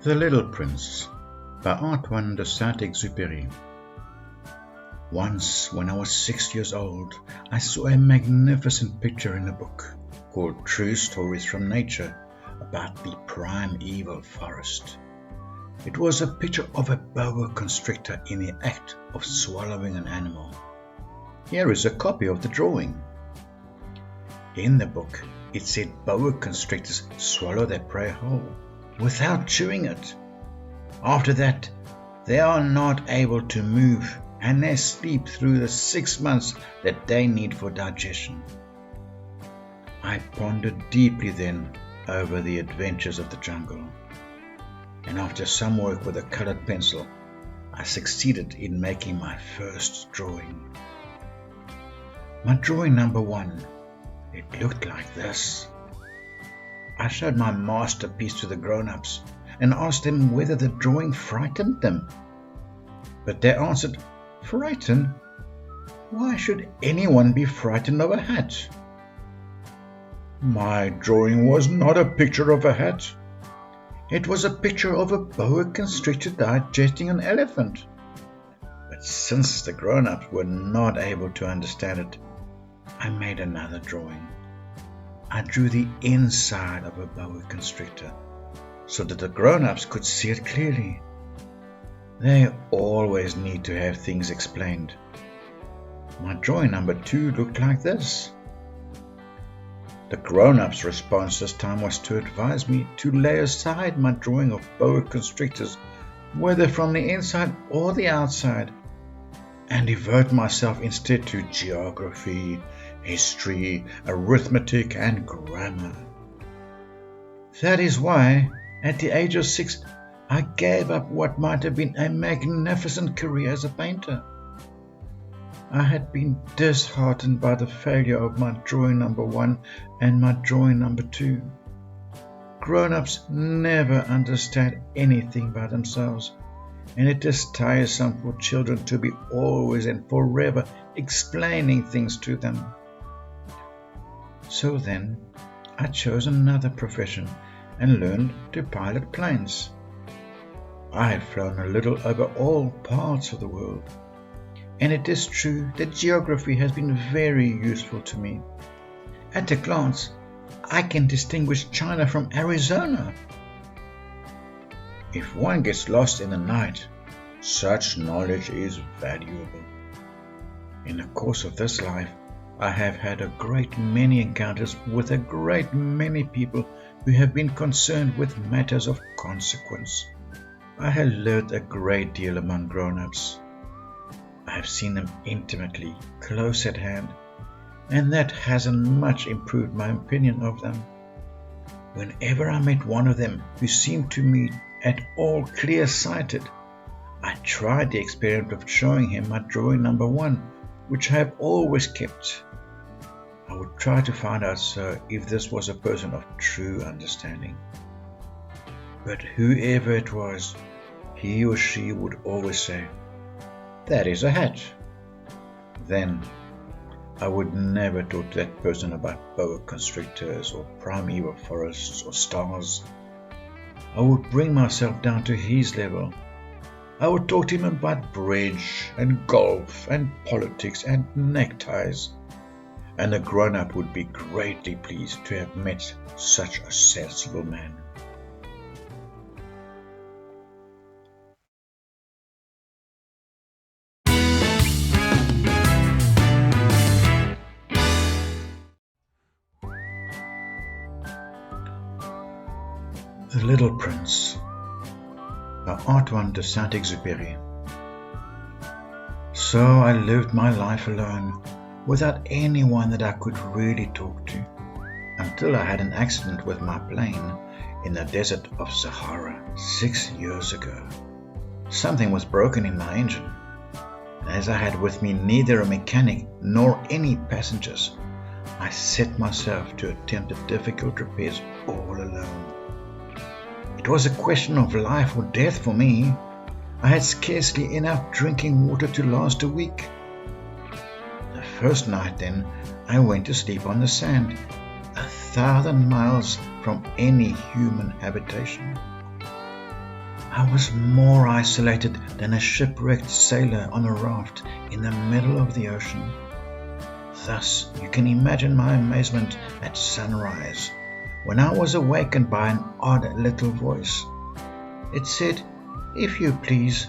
The Little Prince by Antoine de Saint-Exupéry. Once, when I was 6 years old, I saw a magnificent picture in a book called True Stories from Nature about the primeval forest. It was a picture of a boa constrictor in the act of swallowing an animal. Here is a copy of the drawing. In the book, it said boa constrictors swallow their prey whole, without chewing it. After that, they are not able to move and they sleep through the 6 months that they need for digestion. I pondered deeply then over the adventures of the jungle, and after some work with a colored pencil, I succeeded in making my first drawing. My drawing number 1, it looked like this. I showed my masterpiece to the grown-ups and asked them whether the drawing frightened them. But they answered, "Frightened? Why should anyone be frightened of a hat?" My drawing was not a picture of a hat. It was a picture of a boa constrictor digesting an elephant. But since the grown-ups were not able to understand it, I made another drawing. I drew the inside of a boa constrictor so that the grown-ups could see it clearly. They always need to have things explained. My drawing number 2 looked like this. The grown-ups' response this time was to advise me to lay aside my drawing of boa constrictors, whether from the inside or the outside, and devote myself instead to geography, history, arithmetic, and grammar. That is why, at the age of 6, I gave up what might have been a magnificent career as a painter. I had been disheartened by the failure of my drawing number 1 and my drawing number 2. Grown-ups never understand anything by themselves, and it is tiresome for children to be always and forever explaining things to them. So then, I chose another profession and learned to pilot planes. I have flown a little over all parts of the world, and it is true that geography has been very useful to me. At a glance, I can distinguish China from Arizona. If one gets lost in the night, such knowledge is valuable. In the course of this life, I have had a great many encounters with a great many people who have been concerned with matters of consequence. I have lived a great deal among grown-ups. I have seen them intimately, close at hand, and that hasn't much improved my opinion of them. Whenever I met one of them who seemed to me at all clear-sighted, I tried the experiment of showing him my drawing number 1, which I have always kept. I would try to find out, sir, if this was a person of true understanding. But whoever it was, he or she would always say, "That is a hat." Then I would never talk to that person about boa constrictors or primeval forests or stars. I would bring myself down to his level. I would talk to him about bridge and golf and politics and neckties, and a grown-up would be greatly pleased to have met such a sensible man. The Little Prince by Antoine de Saint-Exupéry. So I lived my life alone, without anyone that I could really talk to, until I had an accident with my plane in the desert of Sahara 6 years ago. Something was broken in my engine, and as I had with me neither a mechanic nor any passengers, I set myself to attempt the difficult repairs all alone. It was a question of life or death for me. I had scarcely enough drinking water to last a week. The first night then, I went to sleep on the sand, 1,000 miles from any human habitation. I was more isolated than a shipwrecked sailor on a raft in the middle of the ocean. Thus, you can imagine my amazement at sunrise, when I was awakened by an odd little voice. It said, "If you please,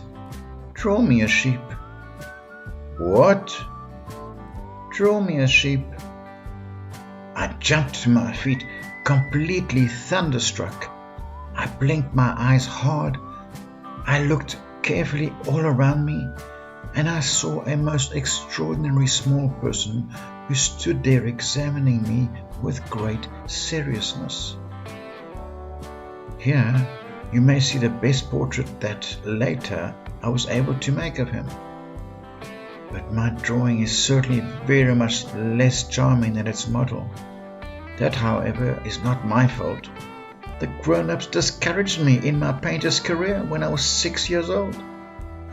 draw me a sheep." "What?" "Draw me a sheep." I jumped to my feet, completely thunderstruck. I blinked my eyes hard. I looked carefully all around me, and I saw a most extraordinary small person who stood there examining me with great seriousness. Here you may see the best portrait that later I was able to make of him. But my drawing is certainly very much less charming than its model. That, however, is not my fault. The grown-ups discouraged me in my painter's career when I was 6 years old,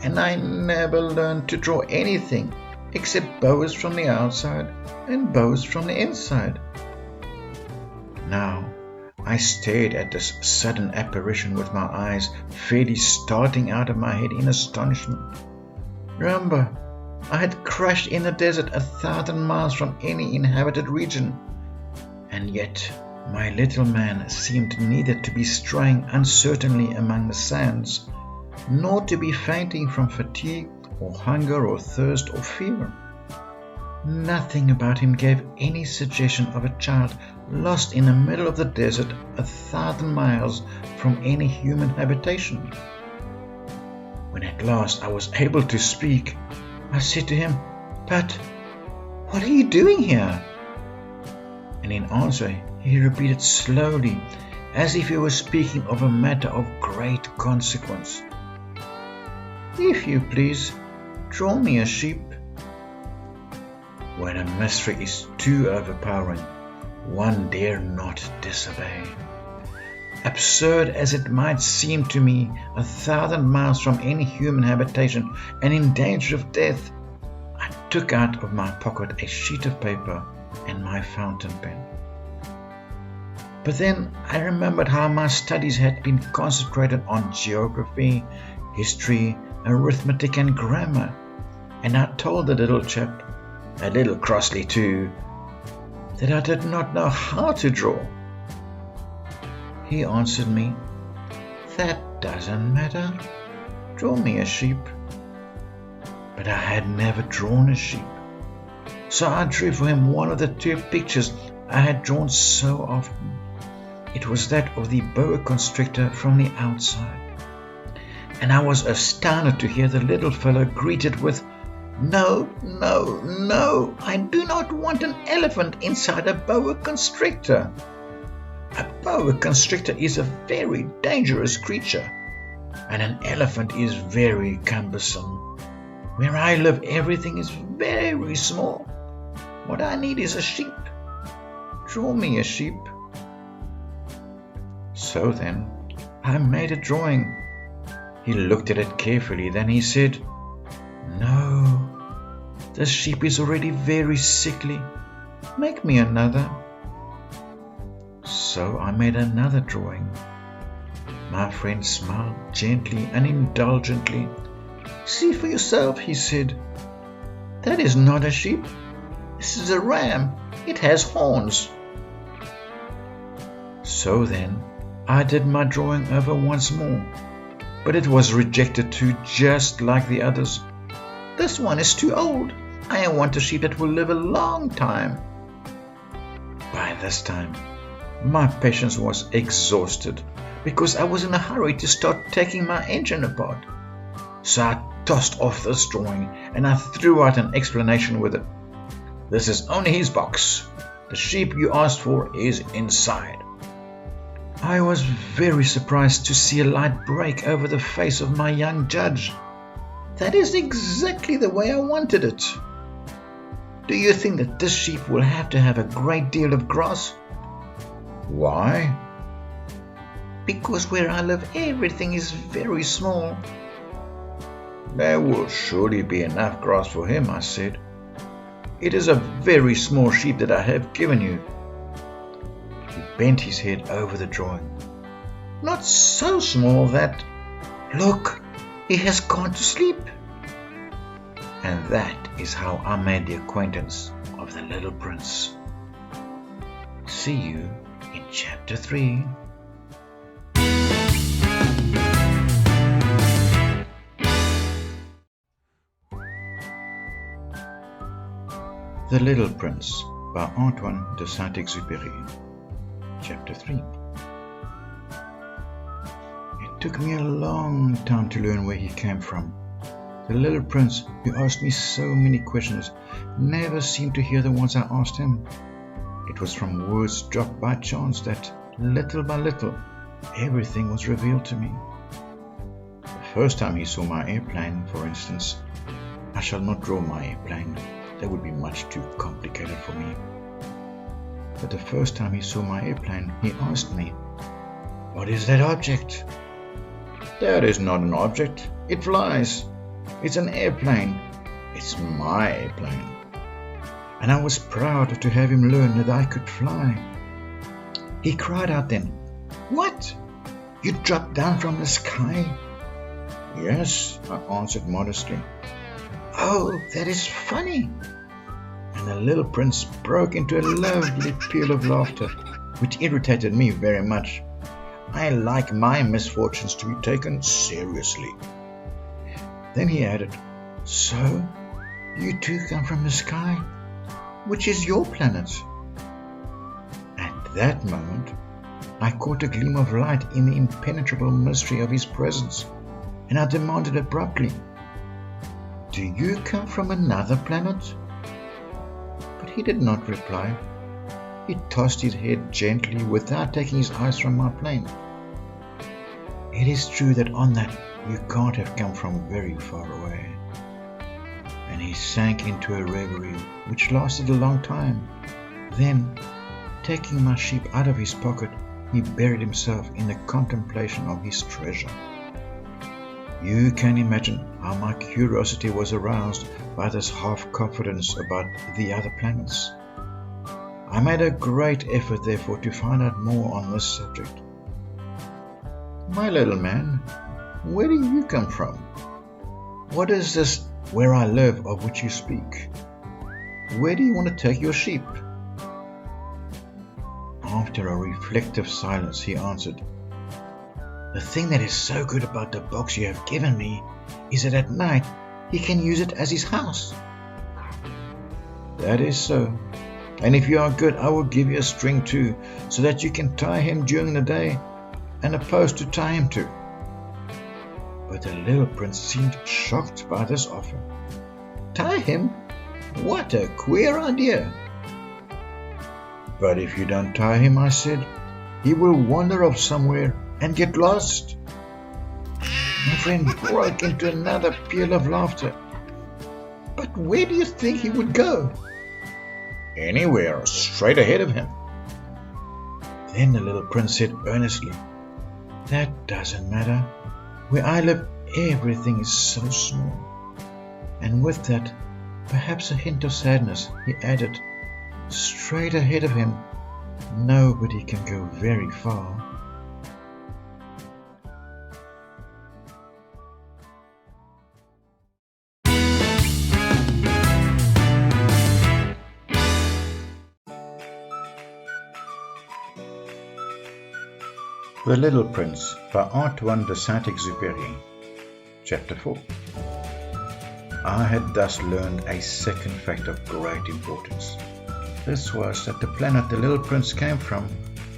and I never learned to draw anything except bows from the outside and bows from the inside. Now, I stared at this sudden apparition with my eyes fairly starting out of my head in astonishment. Remember, I had crashed in the desert 1,000 miles from any inhabited region, and yet my little man seemed neither to be straying uncertainly among the sands, nor to be fainting from fatigue or hunger or thirst or fear. Nothing about him gave any suggestion of a child lost in the middle of the desert 1,000 miles from any human habitation. When at last I was able to speak, I said to him, "But what are you doing here?" And in answer, he repeated slowly, as if he were speaking of a matter of great consequence, "If you please, draw me a sheep." When a mystery is too overpowering, one dare not disobey. Absurd as it might seem to me, 1,000 miles from any human habitation and in danger of death, I took out of my pocket a sheet of paper and my fountain pen. But then I remembered how my studies had been concentrated on geography, history, arithmetic and grammar, and I told the little chap, a little crossly too, that I did not know how to draw. He answered me, "That doesn't matter. Draw me a sheep." But I had never drawn a sheep, so I drew for him one of the 2 pictures I had drawn so often. It was that of the boa constrictor from the outside, and I was astounded to hear the little fellow greeted with, "No, no, no, I do not want an elephant inside a boa constrictor. A boa constrictor is a very dangerous creature, and an elephant is very cumbersome. Where I live, everything is very small. What I need is a sheep. Draw me a sheep." So then, I made a drawing. He looked at it carefully, then he said, "No, this sheep is already very sickly. Make me another." So I made another drawing. My friend smiled gently and indulgently. "See for yourself," he said. "That is not a sheep. This is a ram. It has horns." So then, I did my drawing over once more, but it was rejected too, just like the others. "This one is too old. I want a sheep that will live a long time." By this time, my patience was exhausted because I was in a hurry to start taking my engine apart. So I tossed off this drawing and I threw out an explanation with it. "This is only his box. The sheep you asked for is inside." I was very surprised to see a light break over the face of my young judge. "That is exactly the way I wanted it. Do you think that this sheep will have to have a great deal of grass?" "Why?" "Because where I live everything is very small." "There will surely be enough grass for him," I said. "It is a very small sheep that I have given you." He bent his head over the drawing. "Not so small that..." Look, he has gone to sleep. And that is how I made the acquaintance of the little prince. See you in chapter 3. The Little Prince by Antoine de Saint-Exupéry. Chapter 3. It took me a long time to learn where he came from. The little prince, who asked me so many questions, never seemed to hear the ones I asked him. It was from words dropped by chance that, little by little, everything was revealed to me. The first time he saw my airplane, for instance, I shall not draw my airplane. That would be much too complicated for me. But the first time he saw my airplane, he asked me, "What is that object?" "That is not an object. It flies. It's an airplane. It's my airplane." And I was proud to have him learn that I could fly. He cried out then, "What? You dropped down from the sky?" "Yes," I answered modestly. "Oh, that is funny." And the little prince broke into a lovely peal of laughter, which irritated me very much. I like my misfortunes to be taken seriously. Then he added, "So, you too come from the sky? Which is your planet?" At that moment, I caught a gleam of light in the impenetrable mystery of his presence, and I demanded abruptly, "Do you come from another planet?" But he did not reply. He tossed his head gently without taking his eyes from my plane. It is true that on that you can't have come from very far away. And he sank into a reverie which lasted a long time. Then, taking my sheep out of his pocket, he buried himself in the contemplation of his treasure. You can imagine how my curiosity was aroused by this half-confidence about the other planets. I made a great effort, therefore, to find out more on this subject. "My little man, where do you come from? What is this 'where I live' of which you speak? Where do you want to take your sheep?" After a reflective silence, he answered, "The thing that is so good about the box you have given me is that at night he can use it as his house." "That is so. And if you are good, I will give you a string too, so that you can tie him during the day, and a post to tie him to." But the little prince seemed shocked by this offer. "Tie him? What a queer idea!" "But if you don't tie him," I said, "he will wander off somewhere and get lost." My friend broke into another peal of laughter. "But where do you think he would go?" "Anywhere, straight ahead of him." Then the little prince said earnestly, "That doesn't matter. Where I live, everything is so small." And with that, perhaps a hint of sadness, he added, "Straight ahead of him, nobody can go very far." The Little Prince by Antoine de Saint-Exupéry. Chapter 4. I had thus learned a second fact of great importance. This was that the planet the little prince came from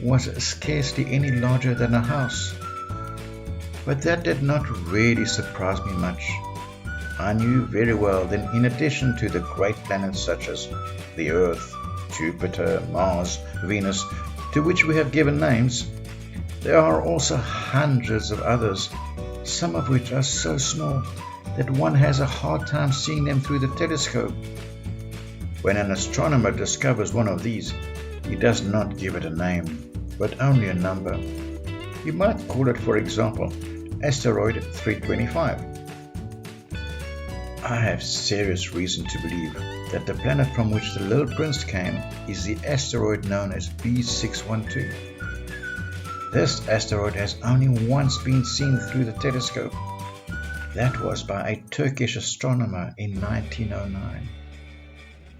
was scarcely any larger than a house. But that did not really surprise me much. I knew very well that in addition to the great planets such as the Earth, Jupiter, Mars, Venus, to which we have given names, there are also hundreds of others, some of which are so small that one has a hard time seeing them through the telescope. When an astronomer discovers one of these, he does not give it a name, but only a number. You might call it, for example, asteroid 325. I have serious reason to believe that the planet from which the little prince came is the asteroid known as B612. This asteroid has only once been seen through the telescope. That was by a Turkish astronomer in 1909.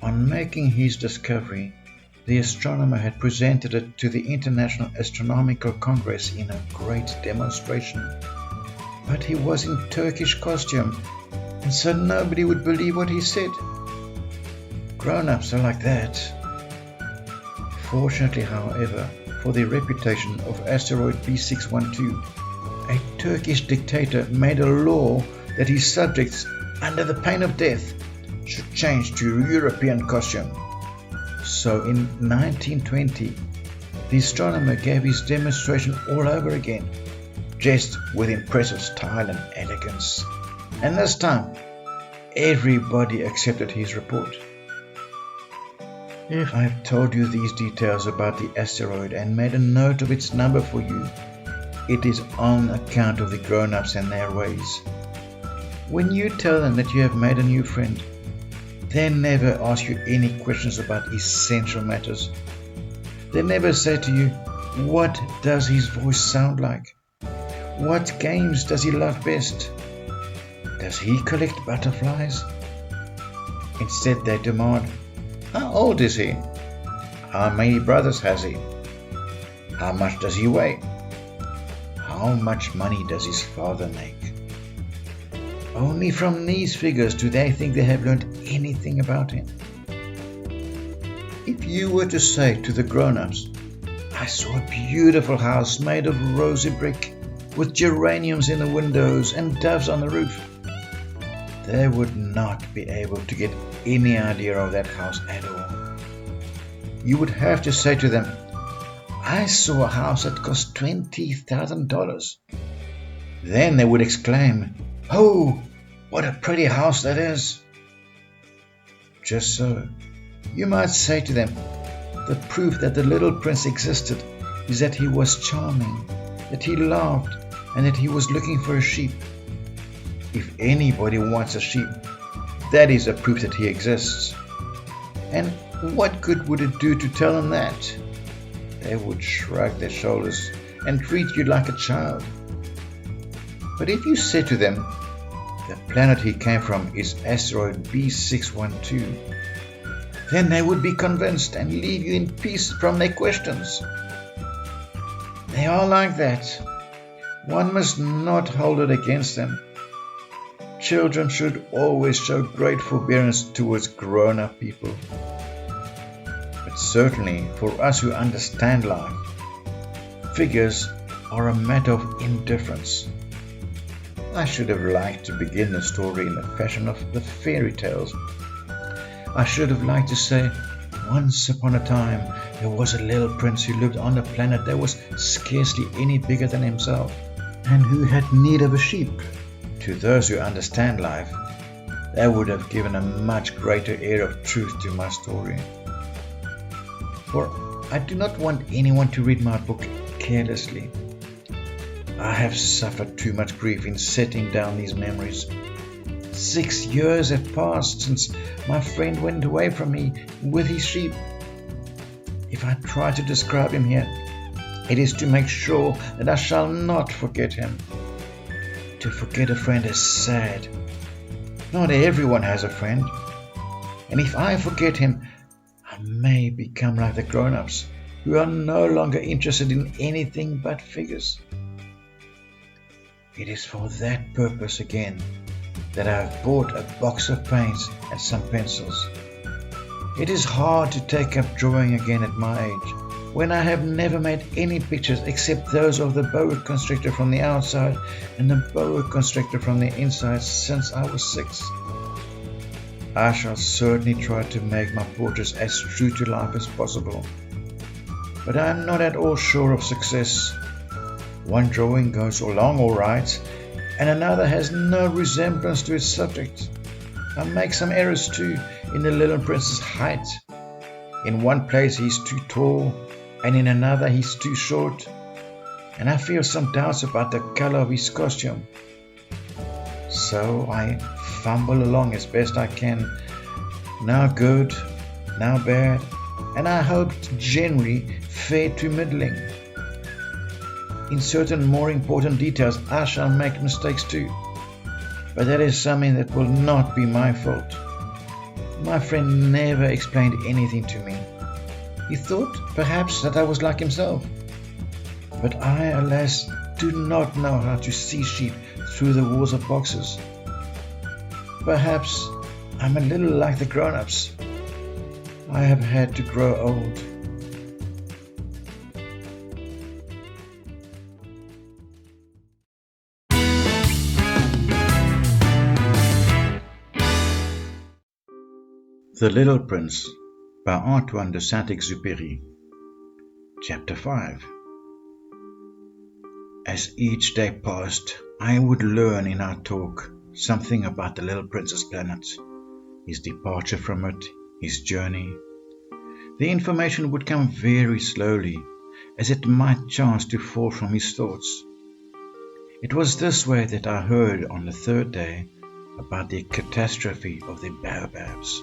On making his discovery, the astronomer had presented it to the International Astronomical Congress in a great demonstration. But he was in Turkish costume, and so nobody would believe what he said. Grown-ups are like that. Fortunately, however, for the reputation of asteroid B612, a Turkish dictator made a law that his subjects, under the pain of death, should change to European costume. So in 1920, the astronomer gave his demonstration all over again, dressed with impressive style and elegance. And this time, everybody accepted his report. If I've told you these details about the asteroid and made a note of its number for you, it is on account of the grown-ups and their ways. When you tell them that you have made a new friend, they never ask you any questions about essential matters. They never say to you, what does his voice sound like? What games does he love best? Does he collect butterflies? Instead, they demand, how old is he? How many brothers has he? How much does he weigh? How much money does his father make? Only from these figures do they think they have learned anything about him. If you were to say to the grown-ups, I saw a beautiful house made of rosy brick, with geraniums in the windows and doves on the roof, they would not be able to get any idea of that house at all. You would have to say to them, I saw a house that cost $20,000. Then they would exclaim, oh, what a pretty house that is. Just so, you might say to them, the proof that the little prince existed is that he was charming, that he laughed, and that he was looking for a sheep. If anybody wants a sheep, that is a proof that he exists. And what good would it do to tell them that? They would shrug their shoulders and treat you like a child. But if you said to them, the planet he came from is asteroid B612, then they would be convinced and leave you in peace from their questions. They are like that. One must not hold it against them. Children should always show great forbearance towards grown-up people. But certainly for us who understand life, figures are a matter of indifference. I should have liked to begin the story in the fashion of the fairy tales. I should have liked to say, once upon a time there was a little prince who lived on a planet that was scarcely any bigger than himself, and who had need of a sheep. To those who understand life, that would have given a much greater air of truth to my story. For I do not want anyone to read my book carelessly. I have suffered too much grief in setting down these memories. 6 years have passed since my friend went away from me with his sheep. If I try to describe him here, it is to make sure that I shall not forget him. To forget a friend is sad. Not everyone has a friend. And if I forget him, I may become like the grown-ups, who are no longer interested in anything but figures. It is for that purpose again that I have bought a box of paints and some pencils. It is hard to take up drawing again at my age, when I have never made any pictures except those of the boa constrictor from the outside and the boa constrictor from the inside since I was 6. I shall certainly try to make my portraits as true to life as possible, but I am not at all sure of success. One drawing goes along all right, and another has no resemblance to its subject. I make some errors too in the little prince's height. In one place he's too tall, and in another he's too short, and I feel some doubts about the color of his costume. So I fumble along as best I can, now good, now bad, and I hope generally fair to middling. In certain more important details, I shall make mistakes too. But that is something that will not be my fault. My friend never explained anything to me. He thought, perhaps, that I was like himself. But I, alas, do not know how to see sheep through the walls of boxes. Perhaps I'm a little like the grown-ups. I have had to grow old. The Little Prince by Antoine de Saint-Exupéry. Chapter 5. As each day passed, I would learn in our talk something about the Little Prince's planet, his departure from it, his journey. The information would come very slowly, as it might chance to fall from his thoughts. It was this way that I heard on the third day about the catastrophe of the baobabs.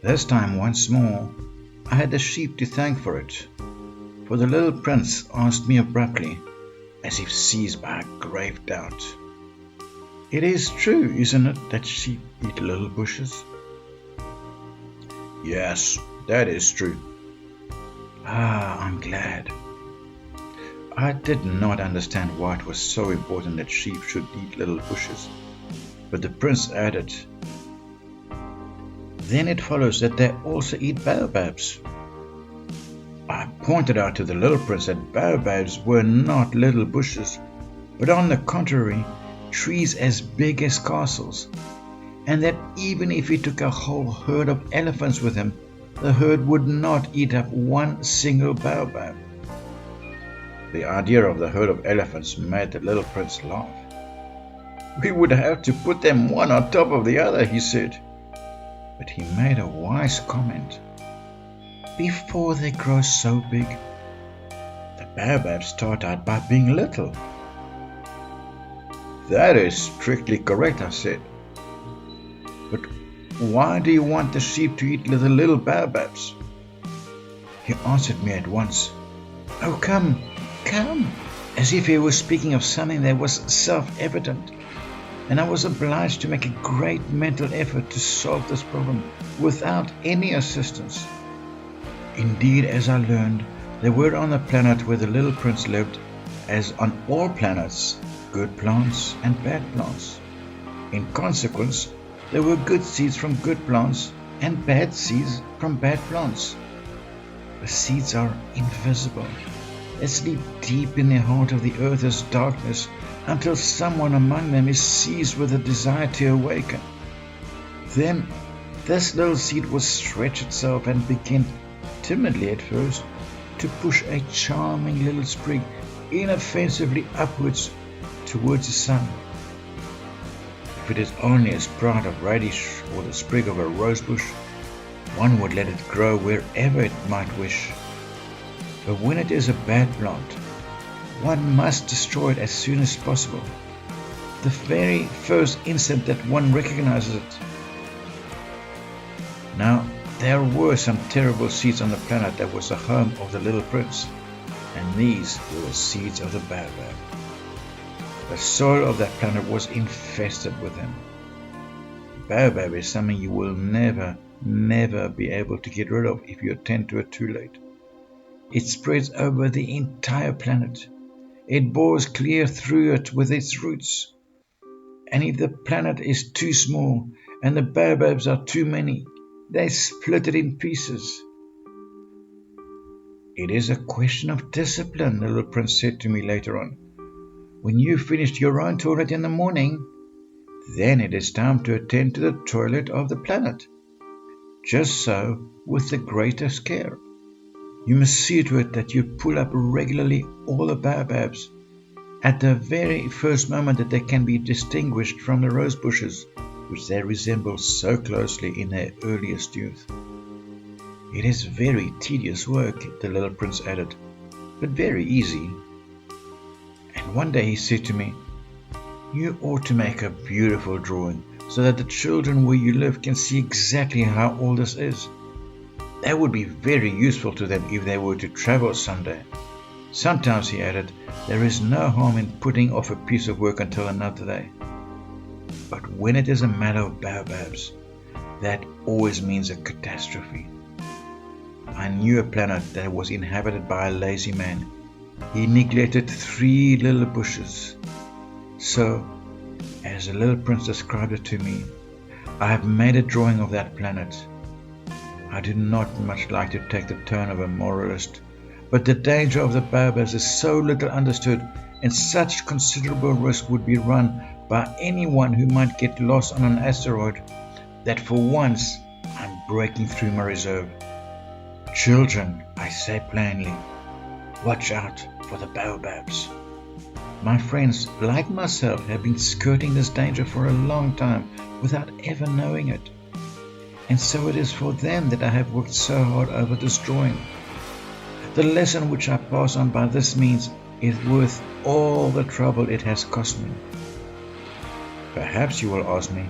This time once more, I had the sheep to thank for it, for the little prince asked me abruptly, as if seized by a grave doubt, "It is true, isn't it, that sheep eat little bushes?" "Yes, that is true." "Ah, I'm glad." I did not understand why it was so important that sheep should eat little bushes, but the prince added, "Then it follows that they also eat baobabs." I pointed out to the little prince that baobabs were not little bushes, but on the contrary, trees as big as castles, and that even if he took a whole herd of elephants with him, the herd would not eat up one single baobab. The idea of the herd of elephants made the little prince laugh. "We would have to put them one on top of the other," he said. But he made a wise comment. "Before they grow so big, the baobabs start out by being little." "That is strictly correct," I said. "But why do you want the sheep to eat the little baobabs?" He answered me at once, "Oh, come, come," as if he was speaking of something that was self-evident. And I was obliged to make a great mental effort to solve this problem without any assistance. Indeed, as I learned, there were on the planet where the little prince lived, as on all planets, good plants and bad plants. In consequence, there were good seeds from good plants and bad seeds from bad plants. The seeds are invisible. They sleep deep in the heart of the earth as darkness, until someone among them is seized with a desire to awaken. Then this little seed will stretch itself and begin, timidly at first, to push a charming little sprig inoffensively upwards towards the sun. If it is only a sprout of radish or the sprig of a rose bush, one would let it grow wherever it might wish. But when it is a bad plant, one must destroy it as soon as possible, the very first instant that one recognizes it. Now, there were some terrible seeds on the planet that was the home of the little prince, and these were the seeds of the baobab. The soil of that planet was infested with them. Baobab is something you will never be able to get rid of if you attend to it too late. It spreads over the entire planet. It bores clear through it with its roots. And if the planet is too small and the baobabs are too many, they split it in pieces. "It is a question of discipline," the little prince said to me later on. "When you've finished your own toilet in the morning, then it is time to attend to the toilet of the planet. Just so with the greatest care. You must see to it that you pull up regularly all the baobabs at the very first moment that they can be distinguished from the rose bushes, which they resemble so closely in their earliest youth. It is very tedious work," the little prince added, "but very easy." And one day he said to me, "You ought to make a beautiful drawing so that the children where you live can see exactly how all this is. That would be very useful to them if they were to travel someday." Sometimes, he added, there is no harm in putting off a piece of work until another day. But when it is a matter of baobabs, that always means a catastrophe. I knew a planet that was inhabited by a lazy man. He neglected 3 little bushes. So, as the little prince described it to me, I have made a drawing of that planet. I do not much like to take the tone of a moralist, but the danger of the baobabs is so little understood, and such considerable risk would be run by anyone who might get lost on an asteroid, that for once I'm breaking through my reserve. Children, I say plainly, watch out for the baobabs. My friends, like myself, have been skirting this danger for a long time without ever knowing it. And so it is for them that I have worked so hard over this drawing. The lesson which I pass on by this means is worth all the trouble it has cost me. Perhaps you will ask me,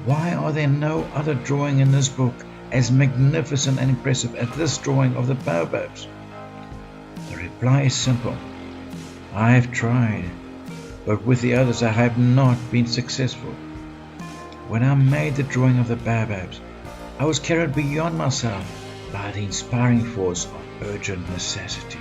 why are there no other drawing in this book as magnificent and impressive as this drawing of the baobabs? The reply is simple. I have tried, but with the others I have not been successful. When I made the drawing of the baobabs, I was carried beyond myself by the inspiring force of urgent necessity.